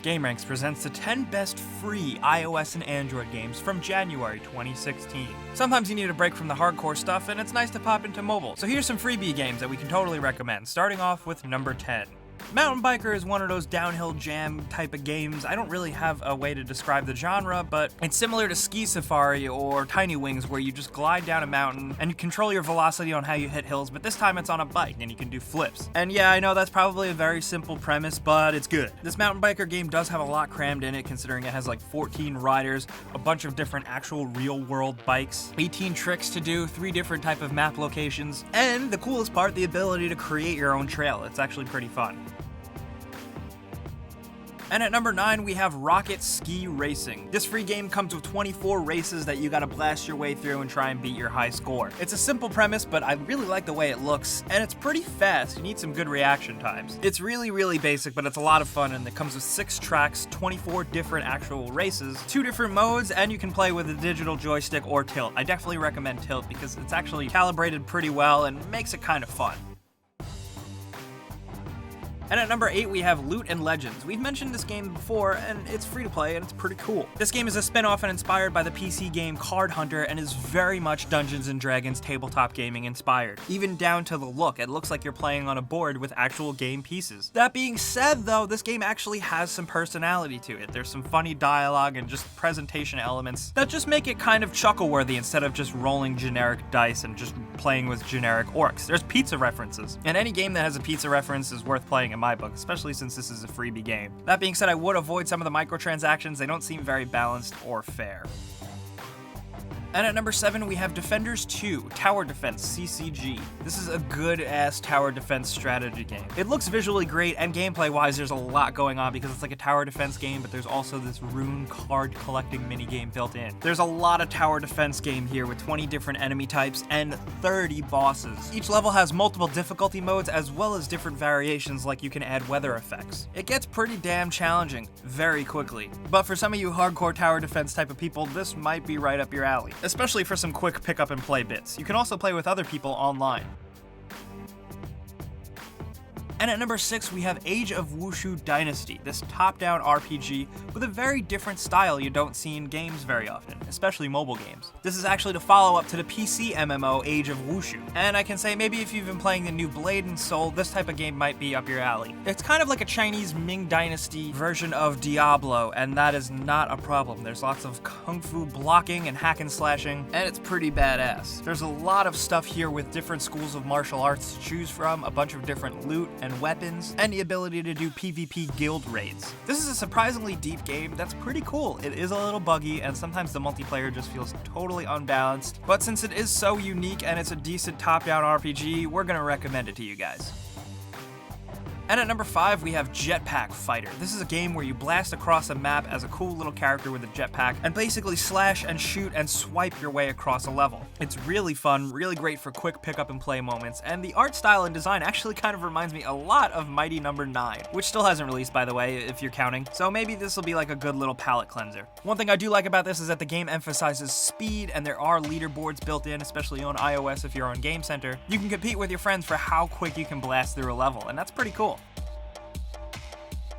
GameRanks presents the 10 best free iOS and Android games from January 2016. Sometimes you need a break from the hardcore stuff, and it's nice to pop into mobile. So here's some freebie games that we can totally recommend, starting off with number 10. Mountain Biker is one of those downhill jam type of games. I don't really have a way to describe the genre, but it's similar to Ski Safari or Tiny Wings, where you just glide down a mountain and you control your velocity on how you hit hills, but this time it's on a bike and you can do flips. And yeah, I know that's probably a very simple premise, but it's good. This Mountain Biker game does have a lot crammed in it, considering it has like 14 riders, a bunch of different actual real world bikes, 18 tricks to do, 3 different type of map locations, and the coolest part, the ability to create your own trail. It's actually pretty fun. And at number 9, we have Rocket Ski Racing. This free game comes with 24 races that you gotta blast your way through and try and beat your high score. It's a simple premise, but I really like the way it looks, and it's pretty fast. You need some good reaction times. It's really basic, but it's a lot of fun, and it comes with 6 tracks, 24 different actual races, 2 different modes, and you can play with a digital joystick or tilt. I definitely recommend tilt because it's actually calibrated pretty well and makes it kind of fun. And at number 8, we have Loot and Legends. We've mentioned this game before, and it's free to play, and it's pretty cool. This game is a spin-off and inspired by the PC game Card Hunter, and is very much Dungeons & Dragons tabletop gaming inspired. Even down to the look, it looks like you're playing on a board with actual game pieces. That being said, though, this game actually has some personality to it. There's some funny dialogue and just presentation elements that just make it kind of chuckle-worthy instead of just rolling generic dice and just playing with generic orcs. There's pizza references, and any game that has a pizza reference is worth playing in my book, especially since this is a freebie game. That being said, I would avoid some of the microtransactions. They don't seem very balanced or fair. And at number 7, we have Defenders 2, Tower Defense CCG. This is a good-ass tower defense strategy game. It looks visually great, and gameplay-wise, there's a lot going on because it's like a tower defense game, but there's also this rune card collecting minigame built in. There's a lot of tower defense game here with 20 different enemy types and 30 bosses. Each level has multiple difficulty modes as well as different variations, like you can add weather effects. It gets pretty damn challenging very quickly, but for some of you hardcore tower defense type of people, this might be right up your alley, especially for some quick pick up and play bits. You can also play with other people online. And at number 6, we have Age of Wushu Dynasty, this top-down RPG with a very different style you don't see in games very often, especially mobile games. This is actually the follow-up to the PC MMO Age of Wushu, and I can say maybe if you've been playing the new Blade and Soul, this type of game might be up your alley. It's kind of like a Chinese Ming Dynasty version of Diablo, and that is not a problem. There's lots of kung fu blocking and hack and slashing, and it's pretty badass. There's a lot of stuff here with different schools of martial arts to choose from, a bunch of different loot and weapons, and the ability to do PvP guild raids. This is a surprisingly deep game that's pretty cool. It is a little buggy, and sometimes the multiplayer just feels totally unbalanced, but since it is so unique and it's a decent top-down RPG, we're gonna recommend it to you guys. And at number 5, we have Jetpack Fighter. This is a game where you blast across a map as a cool little character with a jetpack and basically slash and shoot and swipe your way across a level. It's really fun, really great for quick pick up and play moments, and the art style and design actually kind of reminds me a lot of Mighty Number 9, which still hasn't released, by the way, if you're counting, so maybe this will be like a good little palate cleanser. One thing I do like about this is that the game emphasizes speed, and there are leaderboards built in, especially on iOS if you're on Game Center. You can compete with your friends for how quick you can blast through a level, and that's pretty cool.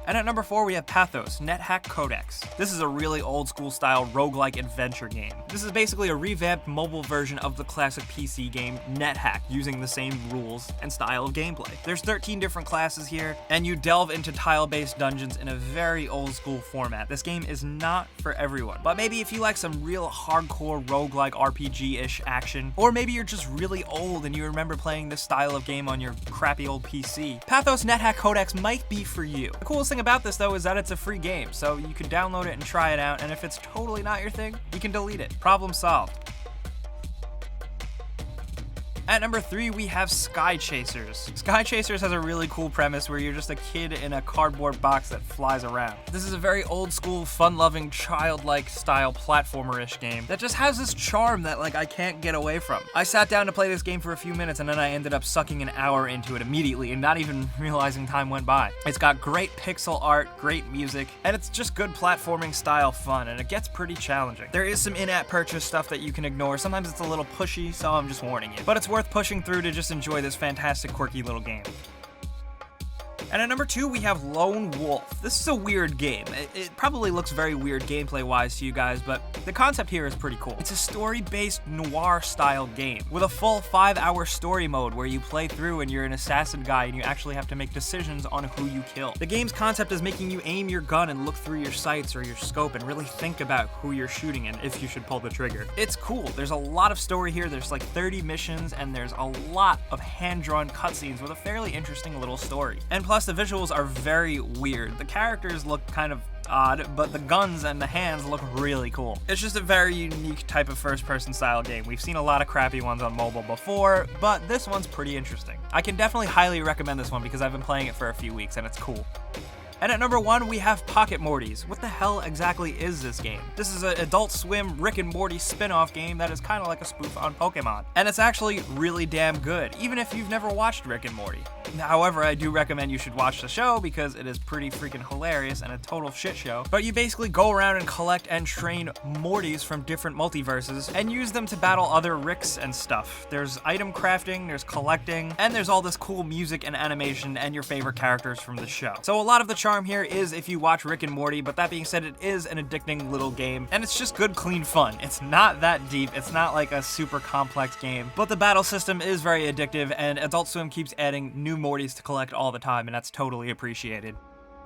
And at number 4, we have Pathos, NetHack Codex. This is a really old school style roguelike adventure game. This is basically a revamped mobile version of the classic PC game NetHack, using the same rules and style of gameplay. There's 13 different classes here, and you delve into tile-based dungeons in a very old school format. This game is not for everyone, but maybe if you like some real hardcore roguelike RPG-ish action, or maybe you're just really old and you remember playing this style of game on your crappy old PC, Pathos NetHack Codex might be for you. The coolest thing about this, though, is that it's a free game, so you can download it and try it out, and if it's totally not your thing, you can delete it. Problem solved. At number 3, we have Sky Chasers. Sky Chasers has a really cool premise where you're just a kid in a cardboard box that flies around. This is a very old school, fun-loving, childlike style platformer-ish game that just has this charm that I can't get away from. I sat down to play this game for a few minutes and then I ended up sucking an hour into it immediately and not even realizing time went by. It's got great pixel art, great music, and it's just good platforming style fun, and it gets pretty challenging. There is some in-app purchase stuff that you can ignore. Sometimes it's a little pushy, so I'm just warning you. But it's worth pushing through to just enjoy this fantastic, quirky little game. And at number 2, we have Lone Wolf. This is a weird game. It probably looks very weird gameplay-wise to you guys, but the concept here is pretty cool. It's a story-based noir-style game with a full 5-hour story mode where you play through and you're an assassin guy and you actually have to make decisions on who you kill. The game's concept is making you aim your gun and look through your sights or your scope and really think about who you're shooting and if you should pull the trigger. It's cool. There's a lot of story here. There's like 30 missions and there's a lot of hand-drawn cutscenes with a fairly interesting little story. And plus the visuals are very weird. The characters look kind of odd, but the guns and the hands look really cool. It's just a very unique type of first-person style game. We've seen a lot of crappy ones on mobile before, but this one's pretty interesting. I can definitely highly recommend this one because I've been playing it for a few weeks and it's cool. And at number 1, we have Pocket Mortys. What the hell exactly is this game? This is an Adult Swim Rick and Morty spin-off game that is kind of like a spoof on Pokemon. And it's actually really damn good, even if you've never watched Rick and Morty. However, I do recommend you should watch the show because it is pretty freaking hilarious and a total shit show. But you basically go around and collect and train Mortys from different multiverses and use them to battle other Ricks and stuff. There's item crafting, there's collecting, and there's all this cool music and animation and your favorite characters from the show. So a lot of the charm here is if you watch Rick and Morty, but that being said, it is an addicting little game, and it's just good, clean fun. It's not that deep, it's not like a super complex game, but the battle system is very addictive, and Adult Swim keeps adding new Mortys to collect all the time, and that's totally appreciated.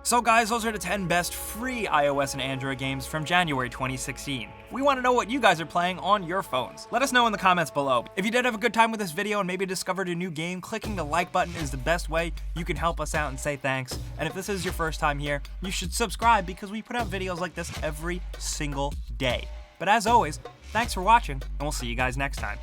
So guys, those are the 10 best free iOS and Android games from January 2016. We want to know what you guys are playing on your phones. Let us know in the comments below. If you did have a good time with this video and maybe discovered a new game, clicking the like button is the best way you can help us out and say thanks. And if this is your first time here, you should subscribe because we put out videos like this every single day. But as always, thanks for watching, and we'll see you guys next time.